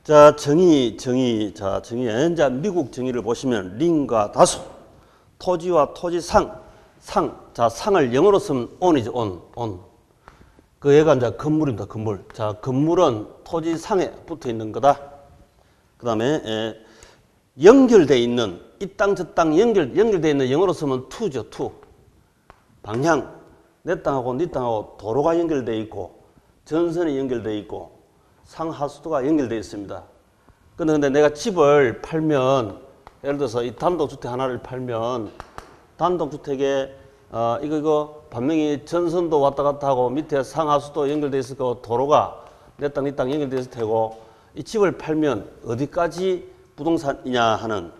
자, 자, 정의에 이제 미국 정의를 보시면 링과 다수, 토지와 토지상, 자, 상을 영어로 쓰면 on이죠, on. 그 얘가 이제 건물입니다, 건물. 자, 건물은 토지상에 붙어 있는 거다. 그 다음에 연결되어 있는 이 땅 저 땅 연결되어 있는 영어로 쓰면 to죠, to. 방향, 내 땅하고 네 땅하고 도로가 연결되어 있고 전선이 연결되어 있고 상하수도가 연결되어 있습니다. 근데 내가 집을 팔면 예를 들어서 이 단독주택 하나를 팔면 단독주택에 이거 분명히 전선도 왔다 갔다 하고 밑에 상하수도 연결되어 있을 거고 도로가 내 땅, 네 땅 연결되어 있을 테고 이 집을 팔면 어디까지 부동산이냐 하는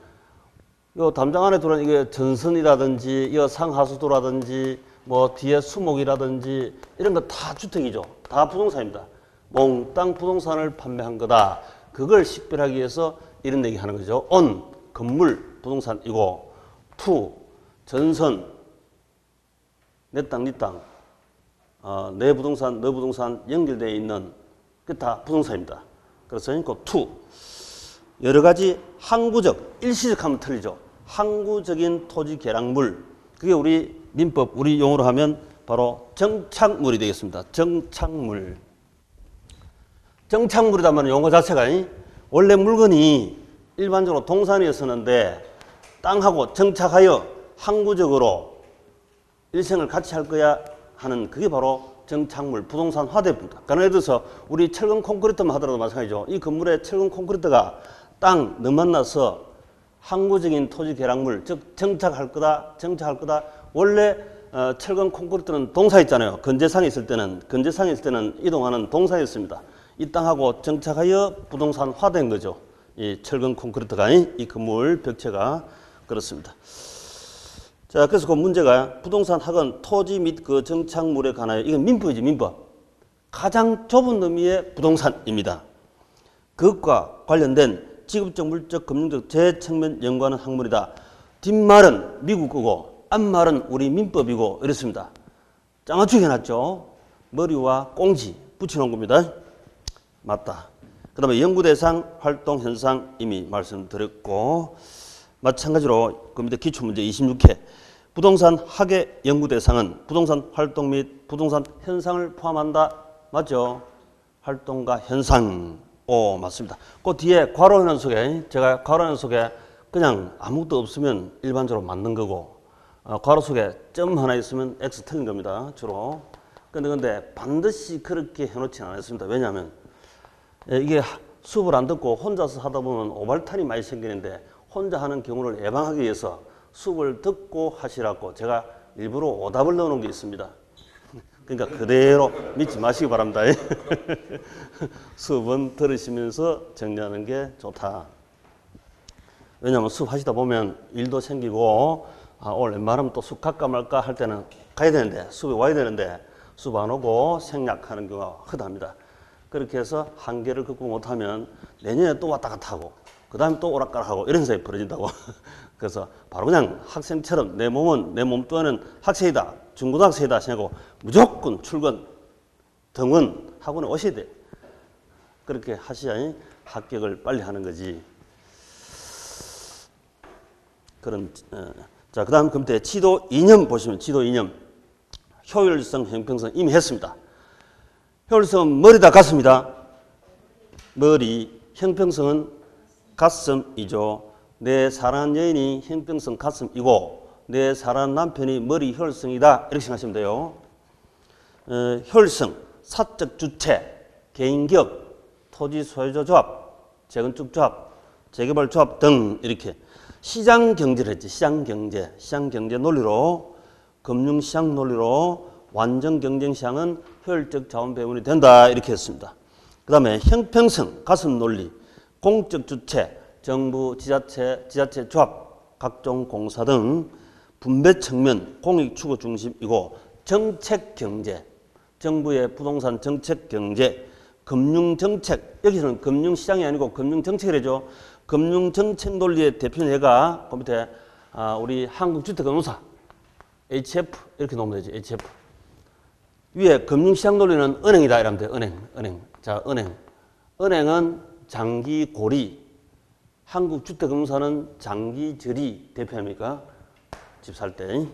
요 담장 안에 들어온 이게 전선이라든지 이 상하수도라든지 뭐 뒤에 수목이라든지 이런 거 다 주택이죠. 다 부동산입니다. 몽땅 부동산을 판매한 거다. 그걸 식별하기 위해서 이런 얘기 하는 거죠. on, 건물, 부동산이고 to, 전선, 내 땅, 네 땅, 내 부동산, 너 부동산 연결되어 있는 그 다 부동산입니다. 그래서 그 to, 여러 가지 항구적, 일시적 하면 틀리죠. 항구적인 토지 개량물, 그게 우리 민법, 우리 용어로 하면 바로 정착물이 되겠습니다. 정착물. 정착물이라는 용어 자체가 원래 물건이 일반적으로 동산이었었는데 땅하고 정착하여 항구적으로 일생을 같이 할 거야 하는 그게 바로 정착물, 부동산화됩니다. 예를 들어서 우리 철근 콘크리트만 하더라도 마찬가지죠. 이 건물에 철근 콘크리트가 땅 너무 만나서 항구적인 토지 개량물, 즉 정착할 거다. 원래 철근 콘크리트는 동사였잖아요. 건재상에 있을 때는 이동하는 동사였습니다. 이 땅하고 정착하여 부동산화된 거죠. 이 철근 콘크리트가 이 건물 벽체가 그렇습니다. 자, 그래서 그 문제가 부동산 학은 토지 및 그 정착물에 관하여 이건 민법이지, 민법. 가장 좁은 의미의 부동산입니다. 그것과 관련된 지급적, 물적, 금융적 재측면 연구하는 학문이다. 뒷말은 미국 거고 앞말은 우리 민법이고 이렇습니다. 짜맞추게 해놨죠. 머리와 꽁지 붙여놓은 겁니다. 맞다. 그 다음에 연구대상, 활동, 현상 이미 말씀드렸고 마찬가지로 그 밑에 기출문제 26회 부동산 학의 연구대상은 부동산 활동 및 부동산 현상을 포함한다. 맞죠? 활동과 현상. 오, 맞습니다. 그 뒤에 괄호는 속에 제가 괄호는 속에 그냥 아무것도 없으면 일반적으로 맞는 거고 괄호 속에 점 하나 있으면 X 틀린 겁니다. 주로. 근데 반드시 그렇게 해놓지는 않았습니다. 왜냐하면 이게 수업을 안 듣고 혼자서 하다 보면 오발탄이 많이 생기는데 혼자 하는 경우를 예방하기 위해서 수업을 듣고 하시라고 제가 일부러 오답을 넣어놓은 게 있습니다. 그러니까 그대로 믿지 마시기 바랍니다. 수업은 들으시면서 정리하는 게 좋다. 왜냐하면 수업 하시다 보면 일도 생기고 오늘 웬만하면 또 수업 갈까 말까 할 때는 가야 되는데 수업에 와야 되는데 수업 안 오고 생략하는 경우가 허다합니다. 그렇게 해서 한계를 극복 못하면 내년에 또 왔다 갔다 하고 그 다음에 또 오락가락하고 이런 사이 벌어진다고. 그래서 바로 그냥 학생처럼 내 몸뚱이는 학생이다. 중고등학생이다 생각하고 무조건 출근, 등원 학원에 오셔야 돼. 그렇게 하셔야 합격을 빨리 하는 거지. 그런 자, 그다음 금태 지도 이념 보시면 지도 이념 효율성, 형평성 이미 했습니다. 효율성은 머리다 가슴이다. 머리, 형평성은 가슴이죠. 내 사랑하는 여인이 형평성 가슴이고 내 사랑하는 남편이 머리 효율성이다. 이렇게 생각하시면 돼요. 효율성, 사적 주체, 개인기업, 토지 소유자 조합, 재건축 조합, 재개발 조합 등 이렇게 시장 경제를 했지. 시장 경제 논리로 금융시장 논리로 완전 경쟁 시장은 효율적 자원 배분이 된다. 이렇게 했습니다. 그 다음에 형평성, 가슴 논리, 공적 주체, 정부, 지자체 조합, 각종 공사 등 분배 측면, 공익 추구 중심이고 정책 경제, 정부의 부동산 정책 경제, 금융 정책, 여기서는 금융 시장이 아니고 금융 정책이라죠. 금융 정책 논리의 대표는 얘가 그 밑에 우리 한국주택금융사 HF 이렇게 놓으면 되지. HF 위에 금융시장 논리는 은행이다 이러면 돼. 은행. 자, 은행은 장기고리. 한국주택금융사는 장기절이 대표합니까? 집 살 때.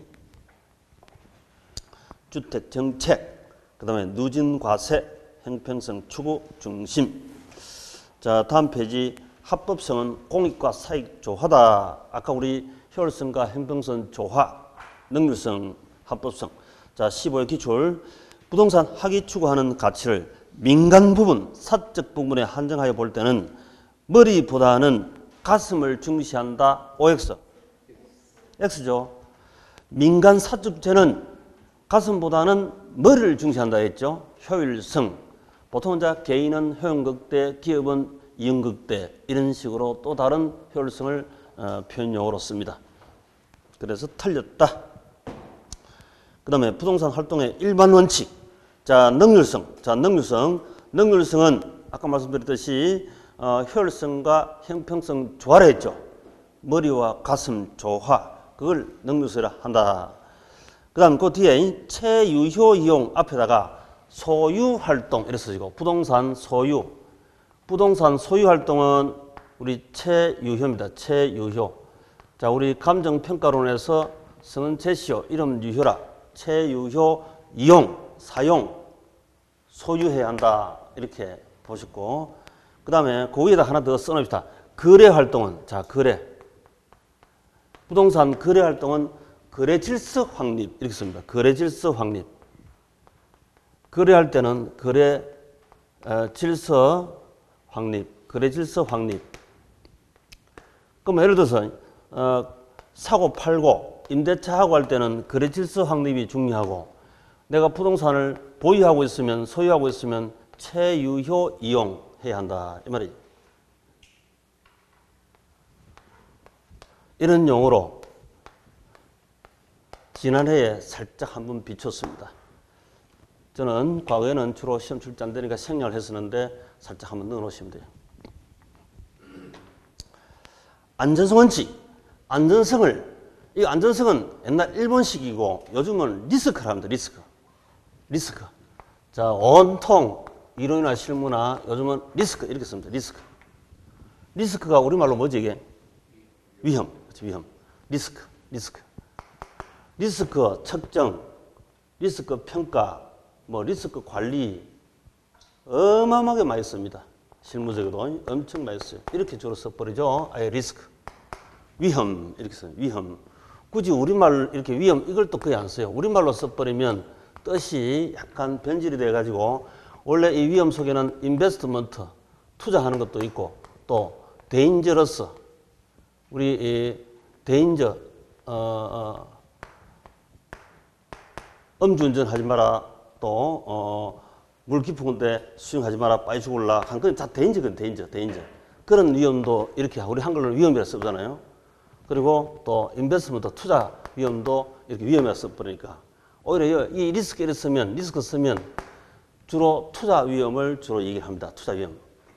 주택정책, 그 다음에 누진과세, 형평성 추구 중심. 자, 다음 페이지. 합법성은 공익과 사익 조화다. 아까 우리 효율성과 형평성 조화, 능률성, 합법성. 자, 15의 기출. 부동산 학위 추구하는 가치를 민간 부분, 사적 부분에 한정하여 볼 때는 머리보다는 가슴을 중시한다. OX. X죠. 민간 사적주체는 가슴보다는 머리를 중시한다 했죠. 효율성. 보통은 개인은 효용극대, 기업은 이용극대 이런 식으로 또 다른 효율성을 표현용어로 씁니다. 그래서 틀렸다. 그 다음에 부동산 활동의 일반 원칙. 자, 능률성. 자, 능률성은 아까 말씀드렸듯이 효율성과 형평성 조화를 했죠. 머리와 가슴 조화. 그걸 능률성이라 한다. 그 다음 그 뒤에 채유효 이용 앞에다가 소유활동 이렇게 써지고 부동산 소유. 부동산 소유 활동은 우리 채유효입니다. 채유효. 자, 우리 감정평가론에서 쓰는 제시어, 이름 유효라. 채유효 이용, 사용, 소유해야 한다. 이렇게 보시고. 그 다음에 그 위에다 하나 더 써놓읍시다. 거래 활동은, 자, 거래. 부동산 거래 활동은 거래 질서 확립. 이렇게 씁니다. 거래 질서 확립. 거래할 때는 거래 질서 확립. 거래 질서 확립. 그럼 예를 들어서, 사고 팔고 임대차 하고 할 때는 거래 질서 확립이 중요하고 내가 부동산을 보유하고 있으면 소유하고 있으면 채유효 이용해야 한다. 이 말이지. 이런 용어로 지난해에 살짝 한번 비췄습니다. 저는 과거에는 주로 시험 출제 안 되니까 생략을 했었는데 살짝 한번 넣어놓으시면 돼요. 안전성 원칙. 이 안전성은 옛날 일본식이고 요즘은 리스크라 합니다. 리스크. 자, 온통 이론이나 실무나 요즘은 리스크 이렇게 씁니다. 리스크가 우리말로 뭐지 이게? 위험. 위험. 리스크. 리스크 측정, 리스크 평가, 리스크 관리 어마어마하게 많이 씁니다. 실무적으로 엄청 많이 써요. 이렇게 주로 써버리죠. 아예 리스크. 위험 이렇게 써요. 위험. 굳이 우리말로 이렇게 위험 이걸 또 거의 안 써요. 우리말로 써버리면 뜻이 약간 변질이 돼가지고 원래 이 위험 속에는 인베스트먼트 투자하는 것도 있고 또 데인저러스 우리 이 데인저 음주운전 하지 마라 또 물 깊은 데 수영하지 마라 빠이 죽을라 한 건 다 데인저건 데인저 그런 위험도 이렇게 우리 한글로 위험이라 쓰잖아요. 그리고 또 인베스트먼트 투자 위험도 이렇게 위험이라 써버리니까 오히려 이 리스크 쓰면 주로 투자 위험을 주로 얘기합니다. 투자 위험.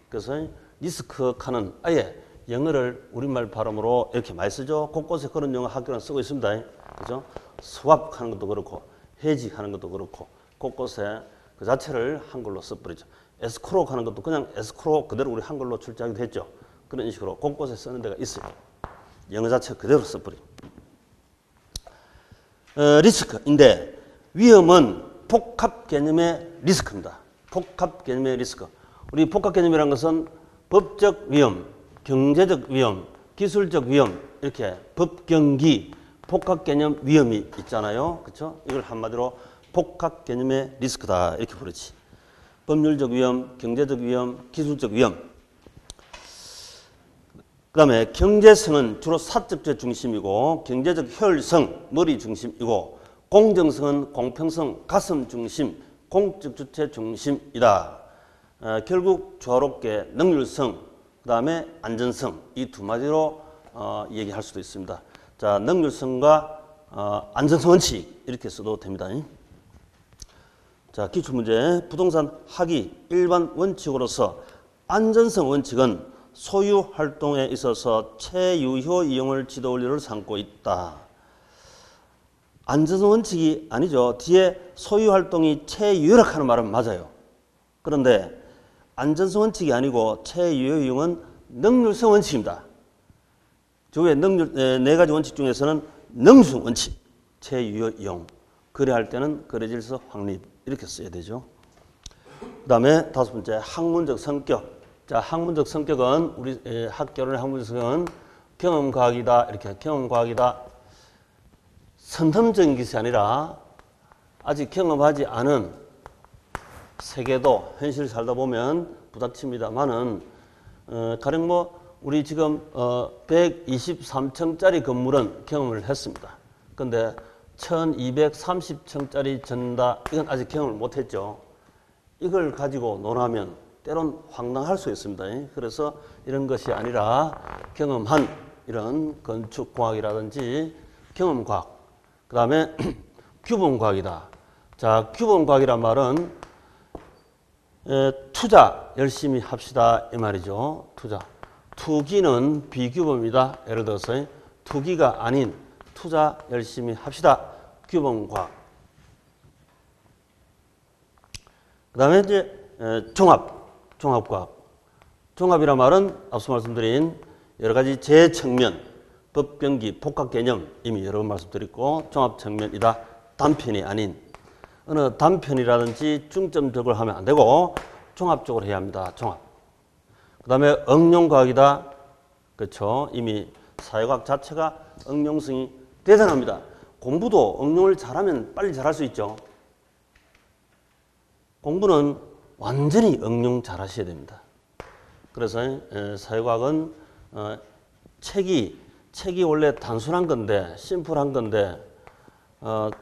그래서 리스크 칸은 아예 영어를 우리말 발음으로 이렇게 많이 쓰죠. 곳곳에 그런 영어 학교는 쓰고 있습니다. 그죠? 스왑 하는 것도 그렇고 해지 하는 것도 그렇고 곳곳에 그 자체를 한글로 써버리죠. 에스크로 하는 것도 그냥 에스크로 그대로 우리 한글로 출제하기도 했죠. 그런 식으로 곳곳에 쓰는 데가 있어요. 영어 자체 그대로 써버리죠. 리스크인데 위험은 복합 개념의 리스크입니다. 복합 개념의 리스크. 우리 복합 개념이라는 것은 법적 위험, 경제적 위험, 기술적 위험 이렇게 법경기 복합 개념 위험이 있잖아요. 그렇죠? 이걸 한마디로 복합 개념의 리스크다 이렇게 부르지. 법률적 위험, 경제적 위험, 기술적 위험. 그 다음에 경제성은 주로 사적주체 중심이고 경제적 효율성, 머리 중심이고 공정성은 공평성, 가슴 중심, 공적 주체 중심이다. 결국 조화롭게 능률성, 그 다음에 안전성 이 두 마디로 얘기할 수도 있습니다. 자, 능률성과 안전성 원칙 이렇게 써도 됩니다. 자, 기출문제 부동산 학위 일반 원칙으로서 안전성 원칙은 소유 활동에 있어서 채유효 이용을 지도 원리를 삼고 있다. 안전성 원칙이 아니죠. 뒤에 소유 활동이 채유효라고 하는 말은 맞아요. 그런데 안전성 원칙이 아니고 체유효용은 능률성 원칙입니다. 조의 네 가지 원칙 중에서는 능률성 원칙, 체유효용. 거래할 때는 거래질서 확립 이렇게 써야 되죠. 그 다음에 다섯 번째 학문적 성격. 자, 학문적 성격은 우리 학교론의 학문적 성격은 경험과학이다. 이렇게 경험과학이다. 선험적인 것이 아니라 아직 경험하지 않은 세계도 현실을 살다 보면 부닥칩니다만은 가령 뭐 우리 지금 123층짜리 건물은 경험을 했습니다. 그런데 1230층짜리 전다 이건 아직 경험을 못했죠. 이걸 가지고 논하면 때론 황당할 수 있습니다. 그래서 이런 것이 아니라 경험한 이런 건축공학이라든지 경험과학, 그 다음에 규범과학이다. 자, 규범과학이란 말은 투자 열심히 합시다 이 말이죠. 투자. 투기는 비규범이다. 예를 들어서 투기가 아닌 투자 열심히 합시다. 규범과학. 그 다음에 이제 종합과학. 종합이란 말은 앞서 말씀드린 여러 가지 재측면, 법경기, 복합개념 이미 여러 번 말씀드렸고 종합측면이다. 단편이 아닌 어느 단편이라든지 중점적으로 하면 안 되고 종합적으로 해야 합니다. 종합. 그 다음에 응용과학이다. 그렇죠. 이미 사회과학 자체가 응용성이 대단합니다. 공부도 응용을 잘하면 빨리 잘할 수 있죠. 공부는 완전히 응용 잘하셔야 됩니다. 그래서 사회과학은 책이 원래 단순한 건데 심플한 건데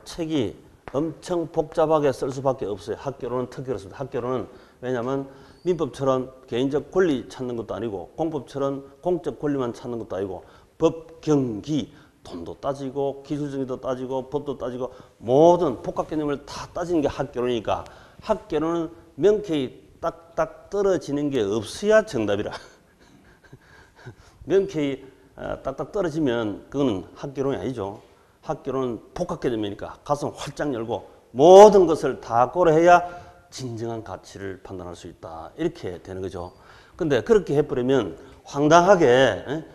책이 엄청 복잡하게 쓸 수밖에 없어요. 학교로는 특히 그렇습니다. 학교로는 왜냐하면 민법처럼 개인적 권리 찾는 것도 아니고 공법처럼 공적 권리만 찾는 것도 아니고 법, 경기, 돈도 따지고 기술정의도 따지고 법도 따지고 모든 복합 개념을 다 따지는 게 학교로니까 학교로는 명쾌히 딱딱 떨어지는 게 없어야 정답이라. 명쾌히 딱딱 떨어지면 그거는 학교론이 아니죠. 학교론은 복합 개념이니까 가슴 활짝 열고 모든 것을 다 고려해야 진정한 가치를 판단할 수 있다. 이렇게 되는 거죠. 근데 그렇게 해버리면 황당하게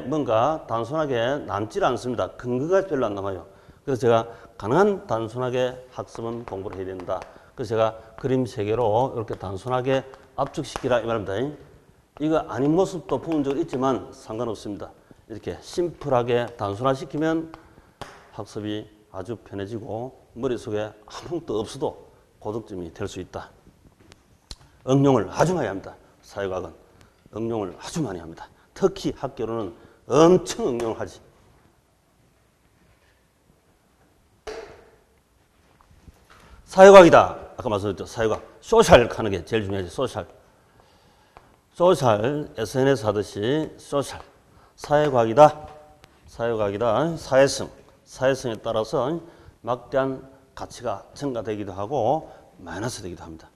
뭔가 단순하게 남질 않습니다. 근거가 별로 안 남아요. 그래서 제가 가능한 단순하게 학습은 공부를 해야 된다. 그래서 제가 그림 3개로 이렇게 단순하게 압축시키라 이 말입니다. 이거 아닌 모습도 부분적으로 있지만 상관없습니다. 이렇게 심플하게 단순화시키면 학습이 아주 편해지고 머릿속에 아무것도 없어도 고득점이 될 수 있다. 응용을 아주 많이 합니다. 사회과학은 응용을 아주 많이 합니다. 특히 학교로는 엄청 응용을 하지. 사회과학이다. 아까 말씀드렸죠. 사회과학. 소셜 하는 게 제일 중요하지. 소셜. SNS 하듯이 소셜. 사회과학이다. 사회과학이다. 사회성에 따라서 막대한 가치가 증가되기도 하고 마이너스 되기도 합니다.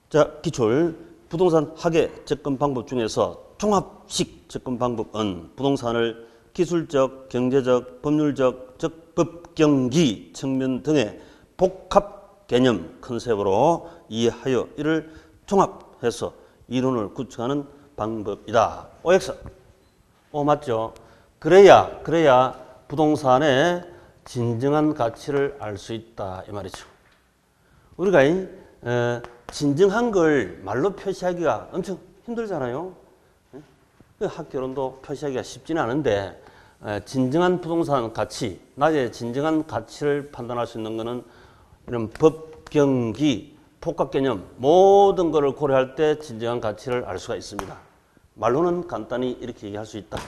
자, 기출. 부동산 학예 접근 방법 중에서 종합식 접근 방법은 부동산을 기술적, 경제적, 법률적, 즉 법경기 측면 등의 복합 개념 컨셉으로 이해하여 이를 종합해서 이론을 구축하는 방법이다. OX. 맞죠? 그래야 부동산의 진정한 가치를 알 수 있다 이 말이죠. 우리가 진정한 걸 말로 표시하기가 엄청 힘들잖아요. 학교론도 표시하기가 쉽지는 않은데 진정한 부동산 가치, 나의 진정한 가치를 판단할 수 있는 것은 이런 법, 경기, 복합 개념 모든 것을 고려할 때 진정한 가치를 알 수가 있습니다. 말로는 간단히 이렇게 얘기할 수 있다.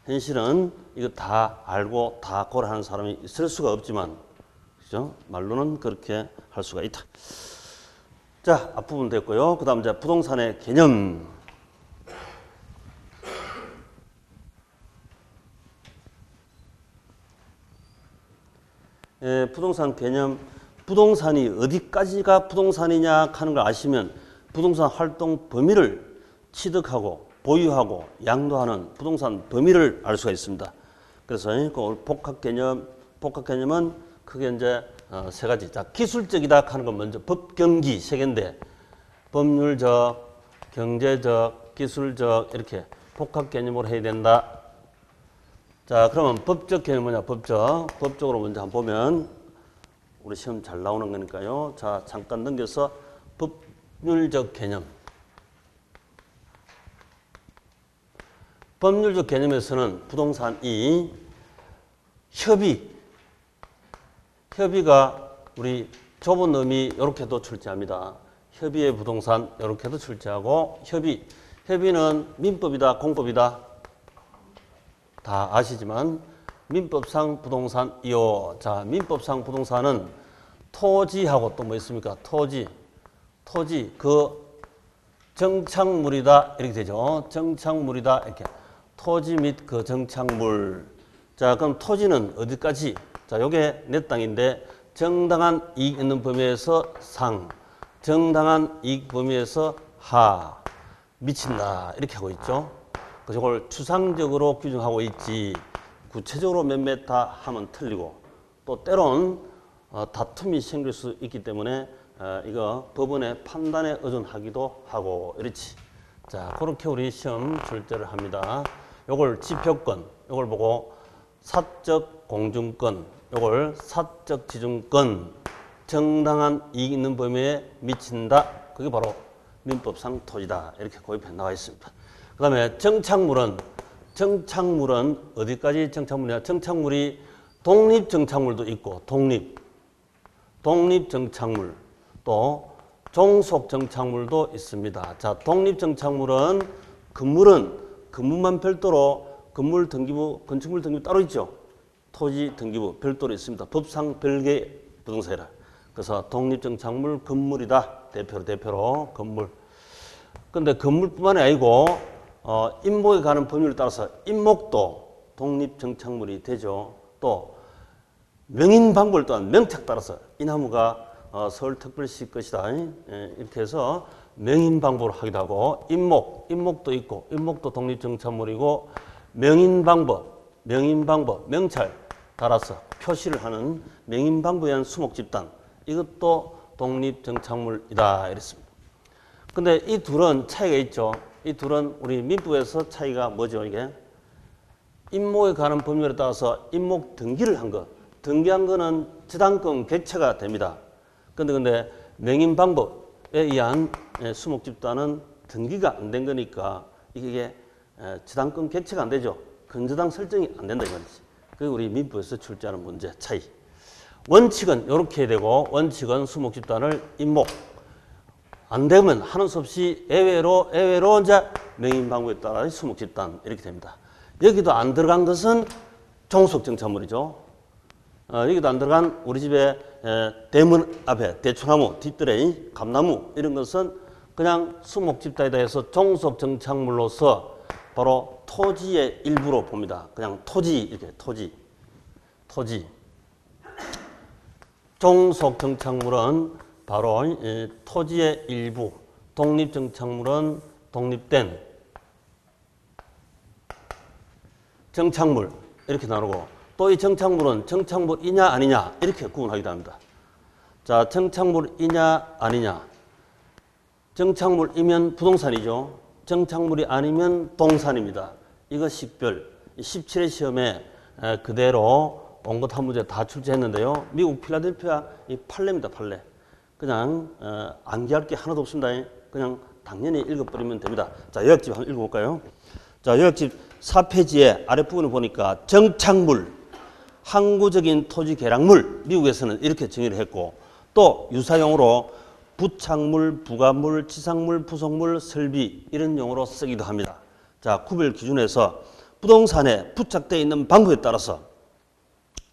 현실은 이거 다 알고 다 고려하는 사람이 있을 수가 없지만, 그죠? 말로는 그렇게 할 수가 있다. 자, 앞부분 됐고요. 그 다음 이제 부동산의 개념. 부동산 개념. 부동산이 어디까지가 부동산이냐 하는 걸 아시면 부동산 활동 범위를 취득하고 보유하고 양도하는 부동산 범위를 알 수가 있습니다. 그래서 그 복합 개념은 크게 이제 세 가지. 자, 기술적이다 하는 건 먼저 법, 경기 세 개인데 법률적, 경제적, 기술적 이렇게 복합 개념으로 해야 된다. 자, 그러면 법적 개념이 뭐냐? 법적으로 먼저 한번 보면 우리 시험 잘 나오는 거니까요. 자, 잠깐 넘겨서 법률적 개념. 법률적 개념에서는 부동산이 협의가 우리 좁은 의미 이렇게도 출제합니다. 협의의 부동산 이렇게도 출제하고 협의는 민법이다 공법이다 다 아시지만 민법상 부동산이요. 자, 민법상 부동산은 토지하고 또 뭐 있습니까? 토지 그 정착물이다 이렇게 되죠. 정착물이다 이렇게 토지 및 그 정착물. 자, 그럼 토지는 어디까지? 자, 요게 내 땅인데 정당한 이익 있는 범위에서 상, 정당한 이익 범위에서 하 미친다 이렇게 하고 있죠. 그래서 이걸 추상적으로 규정하고 있지 구체적으로 몇 메타 하면 틀리고 또 때론 다툼이 생길 수 있기 때문에 이거 법원의 판단에 의존하기도 하고 이렇지. 자, 그렇게 우리 시험 출제를 합니다. 요걸 지표권, 요걸 보고 사적 공중권, 요걸 사적 지중권, 정당한 이익 있는 범위에 미친다. 그게 바로 민법상 토지다. 이렇게 고입해 나와 있습니다. 그 다음에 정착물은 어디까지 정착물이냐? 정착물이 독립 정착물도 있고 독립 정착물 또 종속 정착물도 있습니다. 자, 독립 정착물은 건물만 별도로 건물 등기부, 건축물 등기부 따로 있죠. 토지 등기부 별도로 있습니다. 법상 별개의 부동산이라. 그래서 독립 정착물 건물이다. 대표로 건물. 근데 건물뿐만이 아니고 임목에 가는 법률에 따라서 임목도 독립 정착물이 되죠. 또 명인 방법을 또한 명책 따라서 이 나무가 서울특별시 것이다. 이렇게 해서 명인 방법으로 하기도 하고 임목도 있고 임목도 독립 정착물이고 명인 방법 명찰 따라서 표시를 하는 명인 방법에 의한 수목 집단 이것도 독립 정착물이다 이랬습니다. 근데 이 둘은 차이가 있죠. 이 둘은 우리 민법에서 차이가 뭐죠? 이게 임목에 관한 법률에 따라서 임목 등기를 한 거, 등기한 거는 지당권 객체가 됩니다. 근데 명인 방법에 의한 수목 집단은 등기가 안 된 거니까 이게 지당권 객체가 안 되죠. 근저당 설정이 안 된다 이거지. 그게 우리 민법에서 출제하는 문제 차이. 원칙은 이렇게 되고 원칙은 수목 집단을 임목 안 되면 하는 수 없이 예외로 이제 명인 방법에 따라 수목 집단 이렇게 됩니다. 여기도 안 들어간 것은 종속 정착물이죠. 여기도 안 들어간 우리 집에 대문 앞에 대추나무 뒷뜰에 감나무 이런 것은 그냥 수목 집단이다 해서 종속 정착물로서 바로 토지의 일부로 봅니다. 그냥 토지 이렇게 토지. 종속 정착물은 바로 토지의 일부, 독립 정착물은 독립된 정착물 이렇게 나누고 또 이 정착물은 정착물이냐 아니냐 이렇게 구분하기도 합니다. 자, 정착물이냐 아니냐. 정착물이면 부동산이죠. 정착물이 아니면 동산입니다. 이거 식별 17회 시험에 그대로 온 것 한 문제 다 출제했는데요. 미국 필라델피아 이 판례입니다. 판례. 그냥 암기할 게 하나도 없습니다. 그냥 당연히 읽어버리면 됩니다. 자, 요약집 한번 읽어볼까요? 자, 요약집 4페이지에 아랫부분을 보니까 정착물, 항구적인 토지 개량물, 미국에서는 이렇게 정의를 했고 또 유사용어로 부착물, 부가물, 지상물, 부속물, 설비 이런 용어로 쓰기도 합니다. 자, 구별 기준에서 부동산에 부착되어 있는 방법에 따라서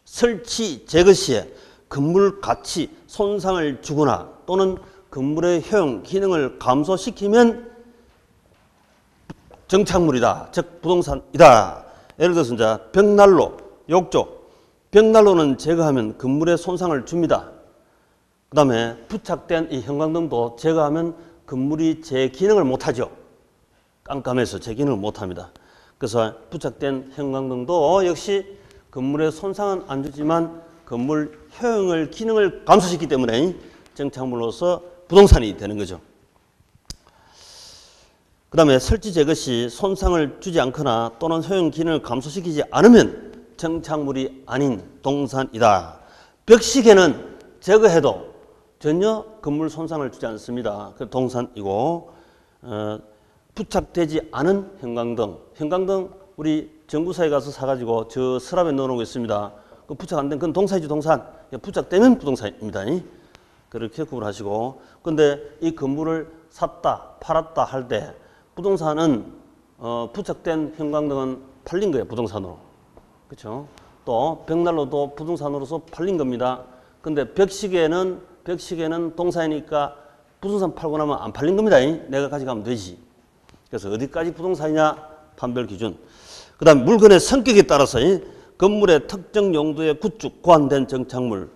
설치, 제거 시에 건물 가치, 손상을 주거나 또는 건물의 효용, 기능을 감소시키면 정착물이다. 즉 부동산이다. 예를 들어서 이제 벽난로, 욕조. 벽난로는 제거하면 건물에 손상을 줍니다. 그 다음에 부착된 이 형광등도 제거하면 건물이 제 기능을 못하죠. 깜깜해서 제 기능을 못합니다. 그래서 부착된 형광등도 역시 건물에 손상은 안 주지만 건물 효용을, 기능을 감소시키기 때문에 정착물로서 부동산이 되는 거죠. 그 다음에 설치 제거 시 손상을 주지 않거나 또는 효용 기능을 감소시키지 않으면 정착물이 아닌 동산이다. 벽시계는 제거해도 전혀 건물 손상을 주지 않습니다. 그 동산이고, 부착되지 않은 형광등. 형광등 우리 정부사에 가서 사가지고 저 서랍에 넣어놓고 있습니다. 그 부착 안 된 그건 동산이죠, 동산. 부착되면 부동산입니다. 그렇게 구분하시고. 근데 이 건물을 샀다, 팔았다 할 때 부동산은 부착된 형광등은 팔린 거예요, 부동산으로. 그렇죠? 또 벽난로도 부동산으로서 팔린 겁니다. 근데 벽시계는 동산이니까 부동산 팔고 나면 안 팔린 겁니다. 내가 가져가면 되지. 그래서 어디까지 부동산이냐 판별 기준. 그 다음 물건의 성격에 따라서 건물의 특정 용도에 구축, 고안된 정착물.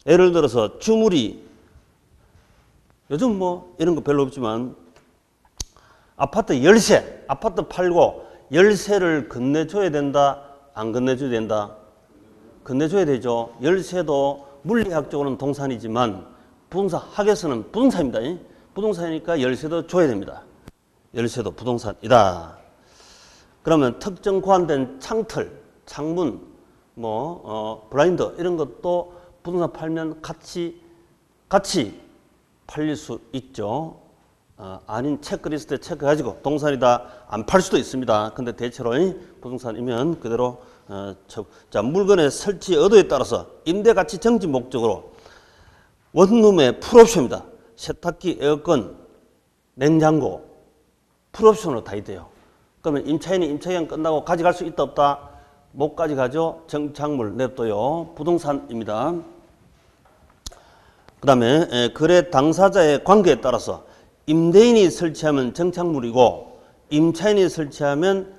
예를 들어서 주물이 요즘 뭐 이런 거 별로 없지만 아파트 열세, 아파트 팔고 열세를 건네줘야 된다, 안 건네줘야 된다? 건네줘야 되죠. 열세도 물리학적으로는 동산이지만 부동산 학에서는 부동산입니다. 부동산이니까 열세도 줘야 됩니다. 열세도 부동산이다. 그러면 특정 고안된 창틀, 창문, 블라인드 이런 것도 부동산 팔면 같이 팔릴 수 있죠. 아닌 체크리스트에 체크해가지고 동산이다 안 팔 수도 있습니다. 근데 대체로 부동산이면 그대로 자, 물건의 설치 의도에 따라서 임대가치 정지 목적으로 원룸의 풀옵션입니다. 세탁기, 에어컨, 냉장고 풀옵션으로 다 있대요. 그러면 임차인이 임차기간 끝나고 가져갈 수 있다 없다? 못 가져가죠. 정착물 냅둬요. 부동산입니다. 그 다음에 거래 당사자의 관계에 따라서 임대인이 설치하면 정착물이고 임차인이 설치하면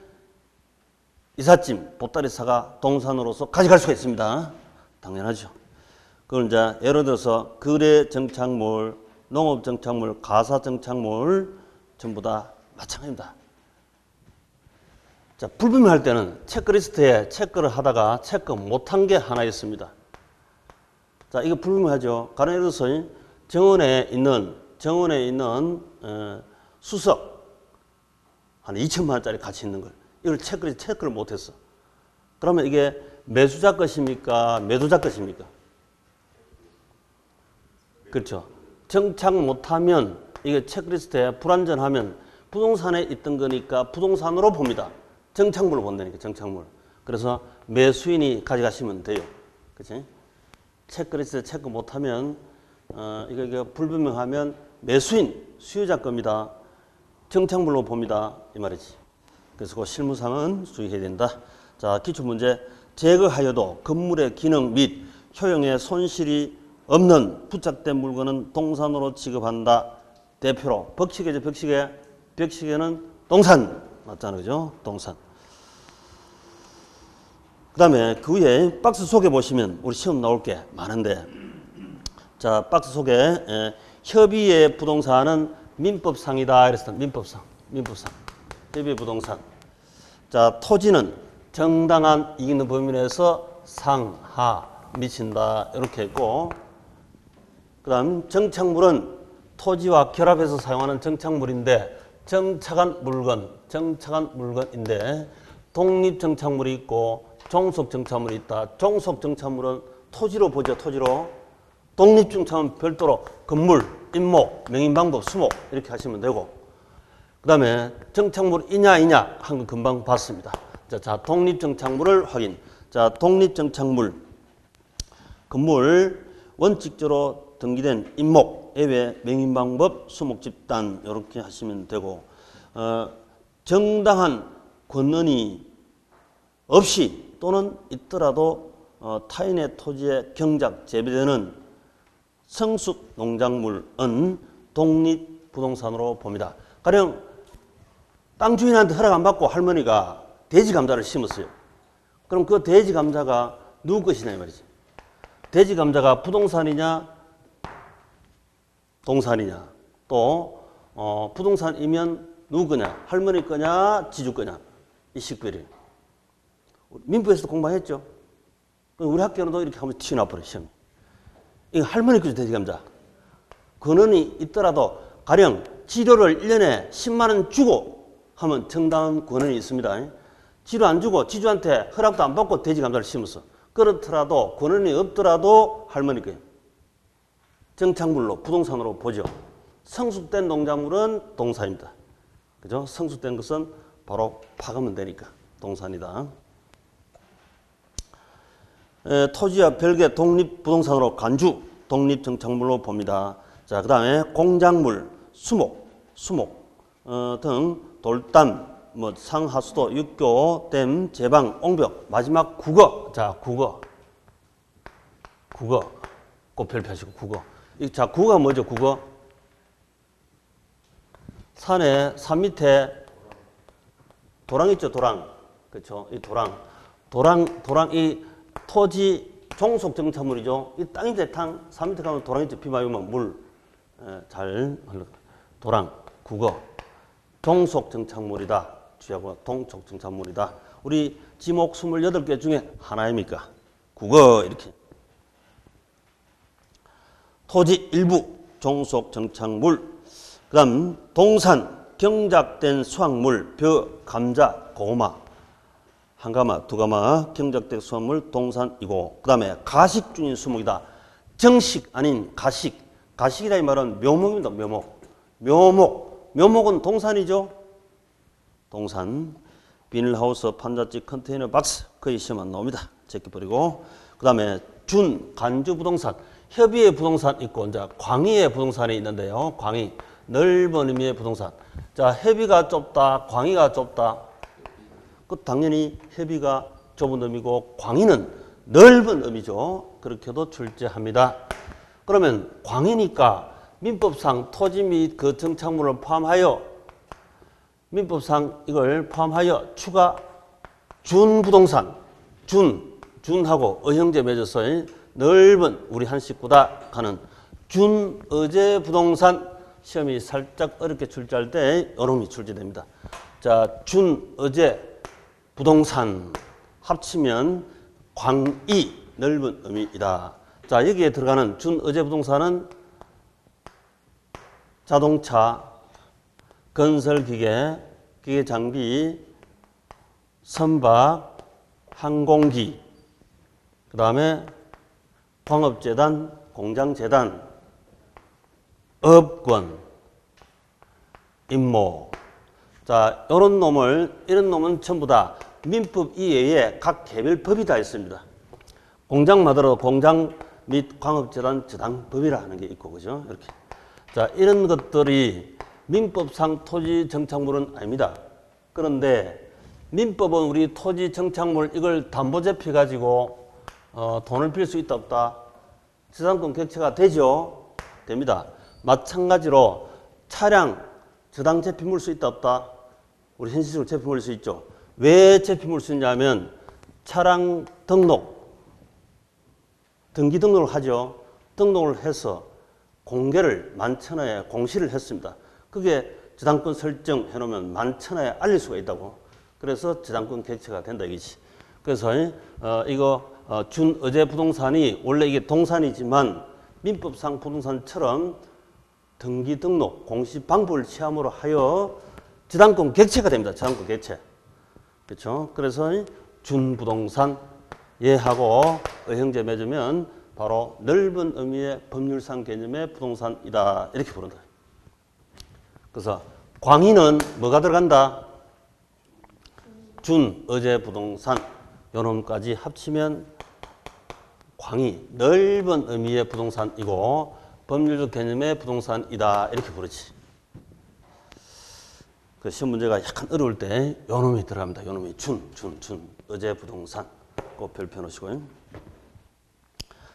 이삿짐, 보따리사가 동산으로서 가져갈 수가 있습니다. 당연하죠. 그걸 이제 예를 들어서 거래 정착물, 농업 정착물, 가사 정착물 전부 다 마찬가지입니다. 자, 불분명할 때는 체크리스트에 체크를 하다가 체크 못한 게 하나 있습니다. 자, 이거 불분명하죠. 가령 예를 들어서 정원에 있는 수석 한 2천만 원짜리 가치 있는 걸 이걸 체크를 못했어. 그러면 이게 매수자 것입니까? 매도자 것입니까? 그렇죠. 정착 못하면 이게 체크리스트에 불완전하면 부동산에 있던 거니까 부동산으로 봅니다. 정착물로 본다니까, 정착물. 그래서 매수인이 가져가시면 돼요. 그치? 체크리스트에 체크 못하면, 이거 불분명하면 매수인, 수요자 겁니다. 정착물로 봅니다. 이 말이지. 그래서 그 실무상은 주의해야 된다. 자, 기출문제. 제거하여도 건물의 기능 및 효용에 손실이 없는 부착된 물건은 동산으로 취급한다. 대표로. 벽시계죠, 벽시계. 벽시계는 동산. 맞잖아요, 그죠? 동산. 그 다음에 그 위에 박스 속에 보시면 우리 시험 나올 게 많은데, 자, 박스 속에 협의의 부동산은 민법상이다. 이랬을 때 민법상. 협의의 부동산. 자, 토지는 정당한 이익 있는 범위 내에서 상하 미친다. 이렇게 했고, 그 다음 정착물은 토지와 결합해서 사용하는 정착물인데 정착한 물건인데 독립정착물이 있고 종속정착물이 있다. 종속정착물은 토지로 보죠. 토지로. 독립정착물은 별도로 건물, 임목, 명인방법, 수목 이렇게 하시면 되고, 그 다음에 정착물이냐 한 건 금방 봤습니다. 자, 독립정착물을 확인. 자, 독립정착물 건물 원칙적으로 등기된 임목, 예외, 명인방법, 수목집단 이렇게 하시면 되고, 정당한 권한이 없이 또는 있더라도 타인의 토지에 경작, 재배되는 성숙 농작물은 독립부동산으로 봅니다. 가령 땅 주인한테 허락 안 받고 할머니가 돼지 감자를 심었어요. 그럼 그 돼지 감자가 누구 것이냐 이 말이지. 돼지 감자가 부동산이냐 동산이냐, 또 부동산이면 누구 거냐, 할머니 거냐 지주 거냐, 이 식별이에요. 민법에서도 공부했죠. 우리 학교는 이렇게 하면 튀어나와버려 시험이. 이거 할머니 거죠, 돼지 감자. 권한이 있더라도 가령 지료를 1년에 10만 원 주고 하면 정당한 권한이 있습니다. 지료 안 주고 지주한테 허락도 안 받고 돼지 감자를 심었어. 그렇더라도 권한이 없더라도 할머니 거예요. 정착물로 부동산으로 보죠. 성숙된 농작물은 동산입니다. 그죠? 성숙된 것은 바로 파가면 되니까 동산이다. 토지와 별개 독립부동산으로 간주, 독립정착물로 봅니다. 자, 그 다음에 공작물, 수목 등 돌담, 뭐 상하수도, 육교, 댐, 제방, 옹벽, 마지막 국어. 자, 국어 꼭 별표하시고 국어. 자, 국어가 뭐죠? 국어. 산 밑에 도랑 있죠, 도랑. 그렇죠? 이 도랑 이 토지 종속 정착물이죠. 이 땅인데 산 밑에 가면 도랑 있죠. 비 많이 오면 물 잘 흘러. 도랑, 국어. 종속 정착물이다. 주하고 동속 정착물이다. 우리 지목 28개 중에 하나입니까? 국어 이렇게. 토지 일부 종속 정착물. 그다음 동산 경작된 수확물 벼, 감자, 고구마. 한 가마, 두 가마 경작된 수확물 동산이고 그다음에 가식 중인 수목이다. 정식 아닌 가식. 가식이라 이 말은 묘목입니다. 묘목은 동산이죠. 동산. 비닐하우스, 판자집, 컨테이너 박스 거의 시험만 나옵니다. 제껴버리고 그다음에 간주 부동산. 협의의 부동산 있고 이제 광의의 부동산이 있는데요. 광의. 넓은 의미의 부동산. 자, 협의가 좁다, 광의가 좁다. 그 당연히 협의가 좁은 의미고 광의는 넓은 의미죠. 그렇게도 출제합니다. 그러면 광의니까 민법상 토지 및 그 정착물을 포함하여 민법상 이걸 포함하여 추가 준부동산 준하고 어형제 맺어서 넓은 우리 한 식구다 하는 준어제 부동산 시험이 살짝 어렵게 출제할 때 요놈이 출제됩니다. 자, 준어제 부동산 합치면 광의 넓은 의미이다. 자, 여기에 들어가는 준어제 부동산은 자동차, 건설기계, 기계장비, 선박, 항공기, 그 다음에 광업재단, 공장재단, 업권, 임모. 자, 이런 놈은 전부 다 민법 이외에 각 개별법이 다 있습니다. 공장마다도 공장 및 광업재단 저당법이라 하는 게 있고, 그죠? 이렇게. 자, 이런 것들이 민법상 토지 정착물은 아닙니다. 그런데 민법은 우리 토지 정착물 이걸 담보제표 가지고 돈을 빌 수 있다 없다? 저당권 객체가 되죠? 됩니다. 마찬가지로 차량 저당 제표물 수 있다 없다? 우리 현실적으로 제표물 수 있죠. 왜 제표물 수 있냐면 차량 등기 등록을 하죠. 등록을 해서 공개를 만천하에 공시를 했습니다. 그게 저당권 설정해 놓으면 만천하에 알릴 수가 있다고. 그래서 저당권 객체가 된다 이거지. 그래서 이거 준어제 부동산이 원래 이게 동산이지만 민법상 부동산처럼 등기 등록 공시 방법을 취함으로 하여 저당권 객체가 됩니다. 저당권 객체. 그렇죠? 그래서 준부동산 예하고 어형제 맺으면 바로 넓은 의미의 법률상 개념의 부동산이다. 이렇게 부른다. 그래서 광의는 뭐가 들어간다? 준어제 부동산 요 놈까지 합치면 광의 넓은 의미의 부동산이고 법률적 개념의 부동산이다. 이렇게 부르지. 그 시험 문제가 약간 어려울 때 요 놈이 들어갑니다. 요 놈이 어제 부동산 꼭 별표 놓으시고요.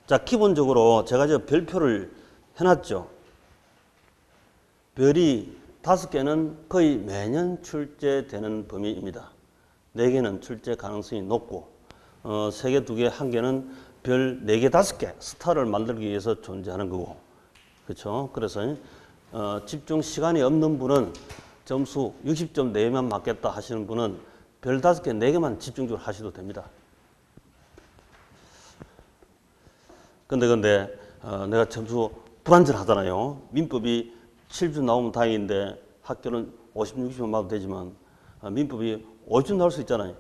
자, 기본적으로 제가 저 별표를 해놨죠. 별이 5개는 거의 매년 출제되는 범위입니다. 4개는 출제 가능성이 높고 3개, 2개, 1개는 별 4개, 5개 스타를 만들기 위해서 존재하는 거고. 그렇죠? 그래서 집중 시간이 없는 분은 점수 60점 내외만 맞겠다 하시는 분은 별 5개, 4개만 집중적으로 하셔도 됩니다. 근데 내가 점수 불안전하잖아요. 민법이 70점 나오면 다행인데 학교는 50, 60점 나와도 되지만 민법이 50점 나올 수 있잖아요.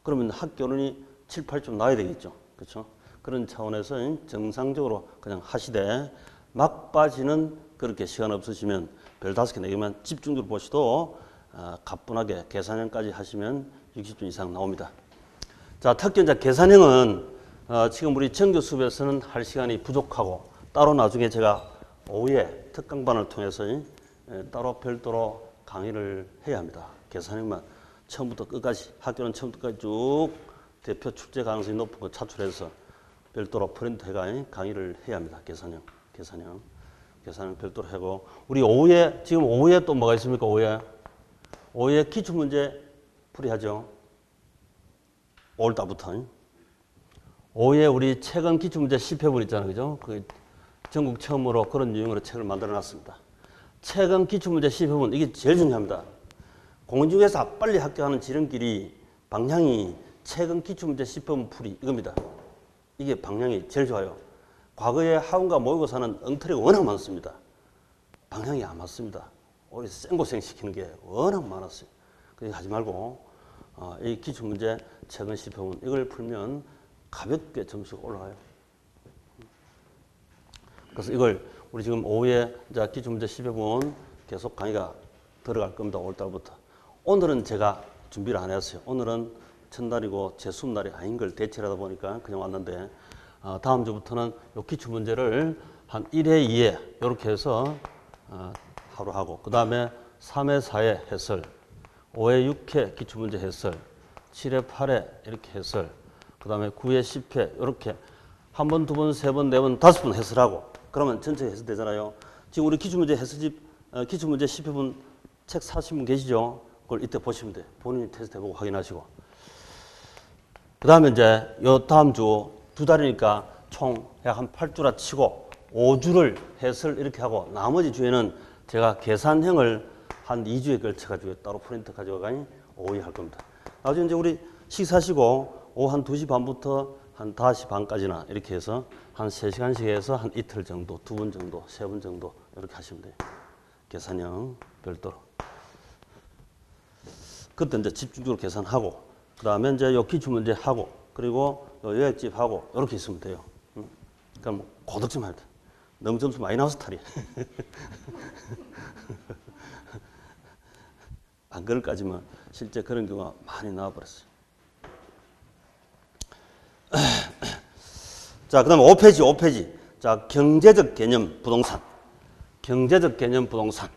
그러면 학교는 7, 8점 나와야 되겠죠. 그렇죠? 그런 차원에서 정상적으로 그냥 하시되 막바지는 그렇게 시간 없으시면 별 5개, 4개만 집중적으로 보시도 가뿐하게 계산형까지 하시면 60점 이상 나옵니다. 자, 특히 이제 계산형은 지금 우리 정규 수업에서는 할 시간이 부족하고 따로 나중에 제가 오후에 특강반을 통해서 따로 별도로 강의를 해야 합니다. 계산형만 처음부터 끝까지 학교는 처음부터 끝까지 쭉 대표 출제 가능성이 높은 거 차출해서 별도로 프린트해가 강의를 해야 합니다. 계산형 별도로 하고 우리 오후에 지금 오후에 또 뭐가 있습니까? 오후에 기출문제 풀이하죠. 5월달부터 오후에 우리 최근 기출문제 10회분 있잖아요. 그죠? 그 전국 처음으로 그런 유형으로 책을 만들어 놨습니다. 최근 기출문제 10회분 이게 제일 중요합니다. 공인중개사 빨리 합격하는 지름길이 방향이 최근 기출문제 10회분 풀이 이겁니다. 이게 방향이 제일 좋아요. 과거에 학원과 모의고사는 엉터리가 워낙 많습니다. 방향이 안 맞습니다. 오히려 생고생 시키는 게 워낙 많았어요. 그러니까 하지 말고 이 기출문제 최근 10회분 이걸 풀면 가볍게 점수가 올라가요. 그래서 이걸 우리 지금 오후에 이제 기출문제 10회분 계속 강의가 들어갈 겁니다. 5월달부터. 오늘은 제가 준비를 안 했어요. 오늘은 첫날이고 제 수업날이 아닌 걸 대체하다 보니까 그냥 왔는데 다음 주부터는 요 기출문제를 한 1회, 2회 이렇게 해서 하루 하고 그 다음에 3회, 4회 해설 5회, 6회 기출문제 해설 7회, 8회 이렇게 해설 그 다음에 9회, 10회 이렇게 한 번, 두 번, 세 번, 네 번, 5번 해설하고 그러면 전체 해설되잖아요. 지금 우리 기출문제 해설집 기출문제 10회분 책 사신 분 계시죠? 그걸 이때 보시면 돼요. 본인이 테스트 해보고 확인하시고 그 다음에 이제 요 다음 주 2달이니까 총 약 한 8주라 치고 5주를 해설 이렇게 하고 나머지 주에는 제가 계산형을 한 2주에 걸쳐가지고 따로 프린트 가져가니 오후에 할 겁니다. 나중에 이제 우리 식사하시고 오후 한 2시 반부터 한 5시 반까지나 이렇게 해서 한 3시간씩 해서 한 이틀 정도, 2번 정도, 3번 정도 이렇게 하시면 돼요. 계산형 별도로. 그때 이제 집중적으로 계산하고 그 다음에 이제 요 기출문제 하고 그리고 요 요약집 하고 이렇게 있으면 돼요. 그러니까 뭐 고득 좀 할 때. 너무 점수 많이 나와서 탈이야. 안 그럴까지만 실제 그런 경우가 많이 나와버렸어요. 자, 그 다음에 5페이지. 자, 경제적 개념 부동산. 경제적 개념 부동산.